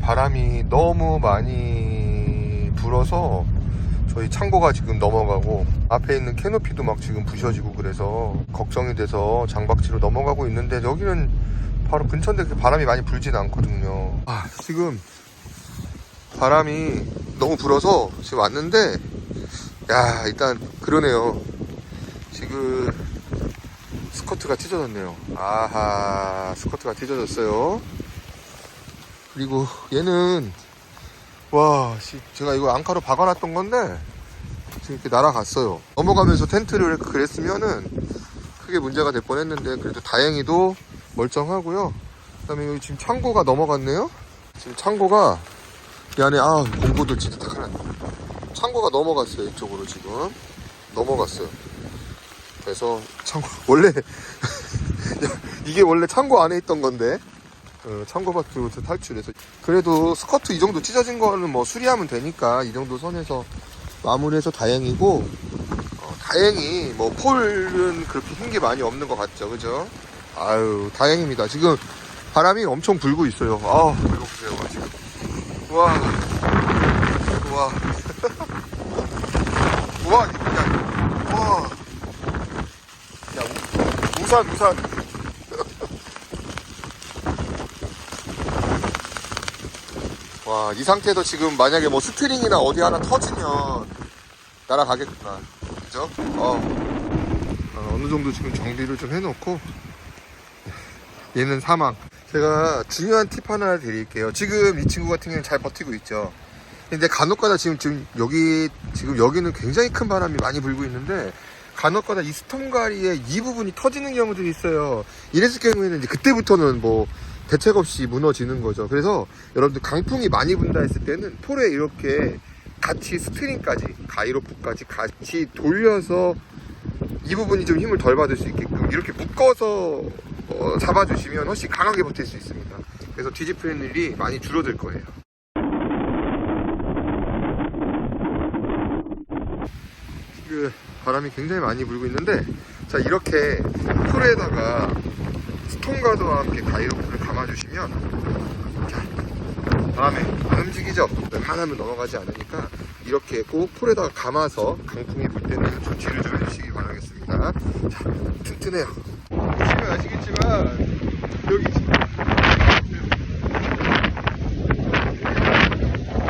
바람이 너무 많이 불어서 저희 창고가 지금 넘어가고 앞에 있는 캐노피도 막 지금 부셔지고 그래서 걱정이 돼서 장박지로 넘어가고 있는데, 여기는 바로 근처인데 그렇게 바람이 많이 불진 않거든요. 지금 바람이 너무 불어서 지금 왔는데, 야, 일단 그러네요. 지금 스커트가 찢어졌네요. 아하, 스커트가 찢어졌어요. 그리고 얘는 제가 이거 앙카로 박아놨던 건데 지금 이렇게 날아갔어요. 넘어가면서 텐트를 그랬으면은 크게 문제가 될 뻔했는데, 그래도 다행히도 멀쩡하고요. 그 다음에 여기 지금 창고가 넘어갔네요. 지금 창고가 이 안에 공구들 진짜 다 하나. 창고가 넘어갔어요. 이쪽으로 지금 넘어갔어요. 그래서 창고 원래 이게 원래 창고 안에 있던 건데 창고 밖으로 탈출해서, 그래도 스커트 이 정도 찢어진 거는 뭐 수리하면 되니까 이 정도 선에서 마무리해서 다행이고, 다행히 뭐 폴은 그렇게 흰 게 많이 없는 것 같죠, 그죠? 아유, 다행입니다. 지금 바람이 엄청 불고 있어요. 이거 보세요, 지금. 우와. 우와, 우와. 야, 우산. 와, 이 상태에서 지금 만약에 뭐 스트링이나 어디 하나 터지면 날아가겠구나. 그죠? 어느 정도 지금 정비를 좀 해놓고, 얘는 사망. 제가 중요한 팁 하나 드릴게요. 지금 이 친구 같은 경우는 잘 버티고 있죠. 근데 간혹가다 지금 여기는 굉장히 큰 바람이 많이 불고 있는데, 간혹가다 이 스톤가리의 이 부분이 터지는 경우들이 있어요. 이랬을 경우에는 이제 그때부터는 뭐 대책 없이 무너지는 거죠. 그래서 여러분들 강풍이 많이 분다 했을 때는 폴에 이렇게 같이 스트링까지, 가이로프까지 같이 돌려서 이 부분이 좀 힘을 덜 받을 수 있게끔 이렇게 묶어서 잡아주시면 훨씬 강하게 버틸 수 있습니다. 그래서 뒤집히는 일이 많이 줄어들 거예요. 바람이 굉장히 많이 불고 있는데, 자, 이렇게 폴에다가 스톤가드와 함께 가이로프를 감아주시면, 자, 다음에 안 움직이죠? 웬만하면 넘어가지 않으니까 이렇게 꼭 폴에다가 감아서 강풍이 불 때는 조치를 좀 해주시기 바라겠습니다. 자, 튼튼해요. 보시면 아시겠지만 여기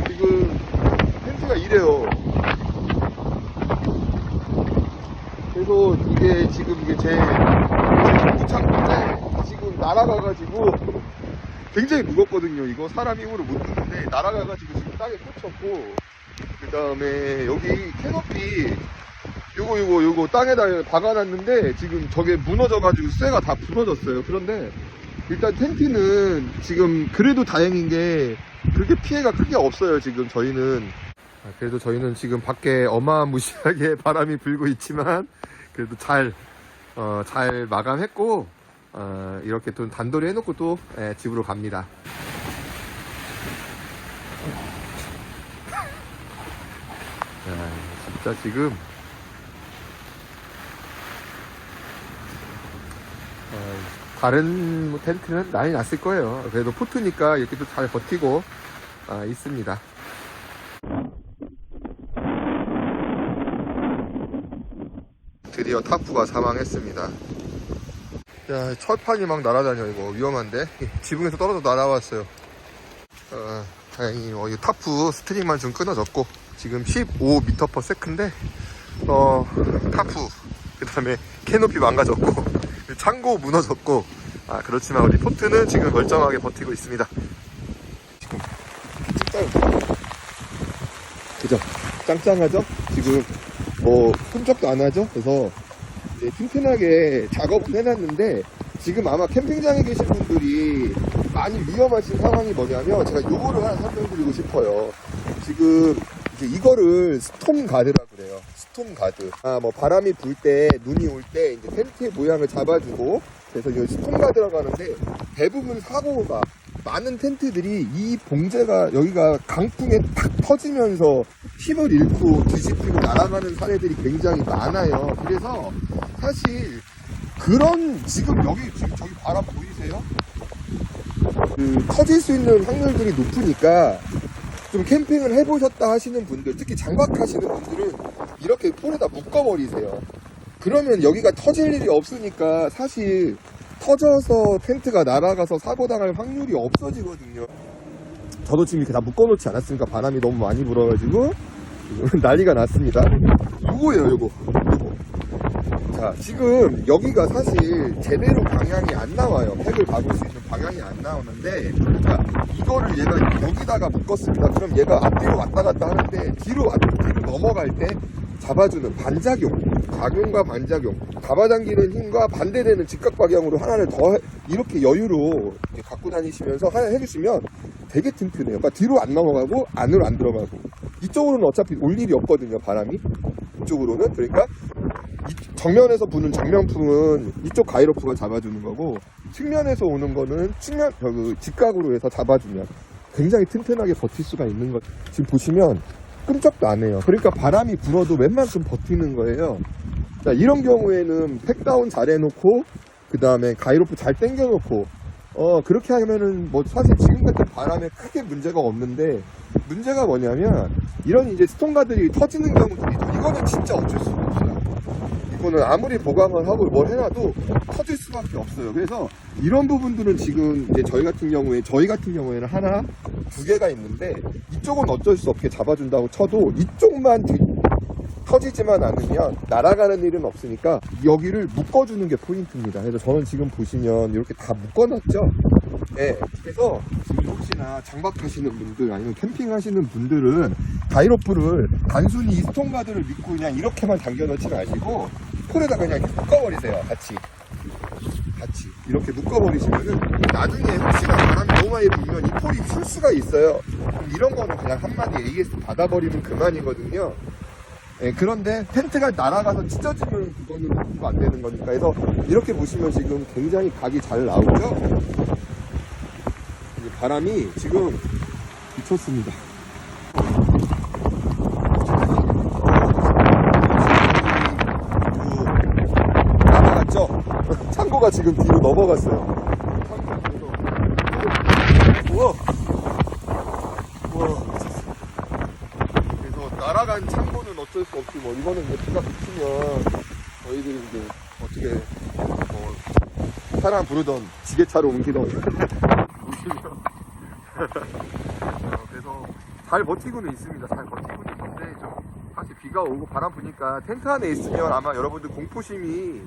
지금 텐트가 이래요. 그래서 이게 제 공구 창고인데 지금 날아가가지고 굉장히 무겁거든요. 이거 사람 힘으로 못 드는데 날아가가지고 지금 땅에 꽂혔고, 그 다음에 여기 캐노피 요거 땅에다 박아놨는데 지금 저게 무너져가지고 쇠가 다 부러졌어요. 그런데 일단 텐트는 지금 그래도 다행인 게 그렇게 피해가 크게 없어요. 지금 저희는 그래도 저희는 지금 밖에 어마무시하게 바람이 불고 있지만 그래도 잘 마감했고, 이렇게 또 단도리 해놓고 또 집으로 갑니다. 진짜 지금 다른 텐트는 난리 났을 거예요. 그래도 포트니까 이렇게 또 잘 버티고 있습니다. 드디어 타프가 사망했습니다. 야, 철판이 막 날아다녀. 이거 위험한데? 지붕에서 떨어져 날아왔어요. 다행히 이 타프 스트링만 좀 끊어졌고, 지금 15m/s인데 타프, 그 다음에 캐노피 망가졌고, 창고 무너졌고, 그렇지만 우리 포트는 지금 멀쩡하게 버티고 있습니다. 지금 짱짱, 그죠? 짱짱하죠? 지금 뭐 흠적도 안 하죠? 그래서 이제 튼튼하게 작업을 해놨는데, 지금 아마 캠핑장에 계신 분들이 많이 위험하신 상황이 뭐냐면, 제가 요거를 하나 설명드리고 싶어요. 지금 이제 이거를 스톰 가드라고 그래요. 스톰 가드. 뭐 바람이 불 때, 눈이 올 때 이제 텐트의 모양을 잡아주고, 그래서 이 스톰 가드라고 하는데, 대부분 사고가 많은 텐트들이 이 봉제가 여기가 강풍에 탁 터지면서 힘을 잃고 뒤집히고 날아가는 사례들이 굉장히 많아요. 그래서 사실 그런 지금 저기 바람 보이세요? 터질 수 있는 확률들이 높으니까 좀 캠핑을 해보셨다 하시는 분들, 특히 장박하시는 분들은 이렇게 폴에다 묶어버리세요. 그러면 여기가 터질 일이 없으니까 사실 터져서 텐트가 날아가서 사고 당할 확률이 없어지거든요. 저도 지금 이렇게 다 묶어놓지 않았으니까 바람이 너무 많이 불어가지고 난리가 났습니다. 요거예요, 요거. 자, 지금 여기가 사실 제대로 방향이 안 나와요. 팩을 박을 수 있는 방향이 안 나오는데, 자, 이거를 얘가 여기다가 묶었습니다. 그럼 얘가 앞뒤로 왔다 갔다 하는데 뒤로 넘어갈 때 잡아주는 반작용, 작용과 반작용, 잡아당기는 힘과 반대되는 직각 방향으로 하나를 더 이렇게 여유로 갖고 다니시면서 해주시면 되게 튼튼해요. 그러니까 뒤로 안 넘어가고 안으로 안 들어가고, 이쪽으로는 어차피 올 일이 없거든요, 바람이. 이쪽으로는. 그러니까 정면에서 부는 정면풍은 이쪽 가이로프가 잡아주는 거고, 측면에서 오는 거는 직각으로 해서 잡아주면 굉장히 튼튼하게 버틸 수가 있는 거. 지금 보시면 끔찍도 안 해요. 그러니까 바람이 불어도 웬만큼 버티는 거예요. 자, 이런 경우에는 팩다운 잘 해놓고, 그 다음에 가이로프 잘 당겨놓고, 그렇게 하면은 뭐 사실 지금 같은 바람에 크게 문제가 없는데, 문제가 뭐냐면 이런 이제 스톤가들이 터지는 경우들이, 이거는 진짜 어쩔 수가 없어요. 이거는 아무리 보강을 하고 뭘 해놔도 터질 수밖에 없어요. 그래서 이런 부분들은 지금 이제 저희 같은 경우에는 하나, 두 개가 있는데, 이쪽은 어쩔 수 없게 잡아준다고 쳐도 이쪽만 터지지만 않으면 날아가는 일은 없으니까 여기를 묶어주는 게 포인트입니다. 그래서 저는 지금 보시면 이렇게 다 묶어놨죠. 네, 그래서 지금 혹시나 장박하시는 분들 아니면 캠핑하시는 분들은 가이로프를 단순히 이 스톤가드를 믿고 그냥 이렇게만 당겨놓지 마시고 폴에다 그냥 이렇게 묶어버리세요. 같이 이렇게 묶어버리시면은 나중에 혹시나 바람이 너무 많이 불면 이 폴이 풀 수가 있어요. 그럼 이런 거는 그냥 한마디 AS 받아버리면 그만이거든요. 네, 그런데 텐트가 날아가서 찢어지면 그거는 공부 안 되는 거니까. 그래서 이렇게 보시면 지금 굉장히 각이 잘 나오죠. 바람이 지금 미쳤습니다. 날아갔죠? 창고가 지금 뒤로 넘어갔어요. 우와. 그래서 날아간 창고는 어쩔 수 없이, 뭐 이거는 이제 비가 그치면 저희들이 이제 어떻게 사람 부르던 지게차로 옮기던 그래서 잘 버티고는 있습니다. 잘 버티고는 있는데, 좀 사실 비가 오고 바람 부니까 텐트 안에 있으면 아마 여러분들 공포심이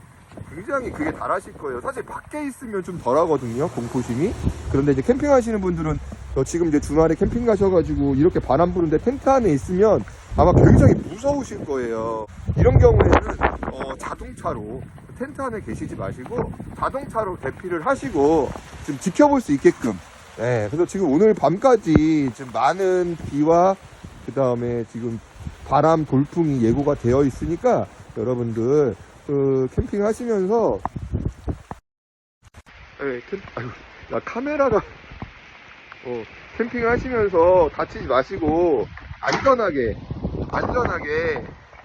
굉장히 그게 달하실 거예요. 사실 밖에 있으면 좀 덜하거든요, 공포심이. 그런데 이제 캠핑 하시는 분들은, 지금 이제 주말에 캠핑 가셔가지고 이렇게 바람 부는데 텐트 안에 있으면 아마 굉장히 무서우실 거예요. 이런 경우에는 자동차로, 텐트 안에 계시지 마시고 자동차로 대피를 하시고 좀 지켜볼 수 있게끔. 네, 그래서 지금 오늘 밤까지 지금 많은 비와 그 다음에 지금 바람, 돌풍이 예고가 되어 있으니까 여러분들 캠핑 하시면서, 네, 카메라가 캠핑 하시면서 다치지 마시고 안전하게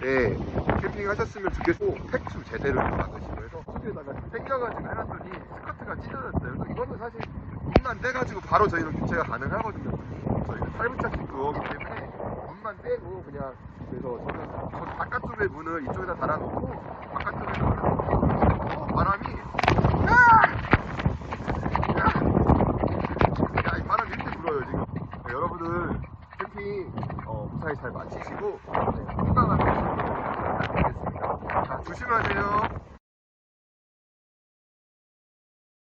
네, 캠핑 하셨으면 좋겠고, 팩수 제대로 받으시고 해서 속에다가 당겨가지고 해놨더니 스커트가 찢어졌어요. 그래서 이거는 사실 문만 떼가지고 바로 저희는 교체가 가능하거든요. 저희는 탈부착식 그거기 때문에 문만 떼고 그냥. 그래서 저는 저 바깥쪽에 문을 이쪽에다 달아놓고 바깥쪽에다 바람이 이 바람이 이렇게 불어요 지금. 네, 여러분들 캠핑 무사히 잘 마치시고 건강하게 하시도록 하겠습니다. 자, 조심하세요.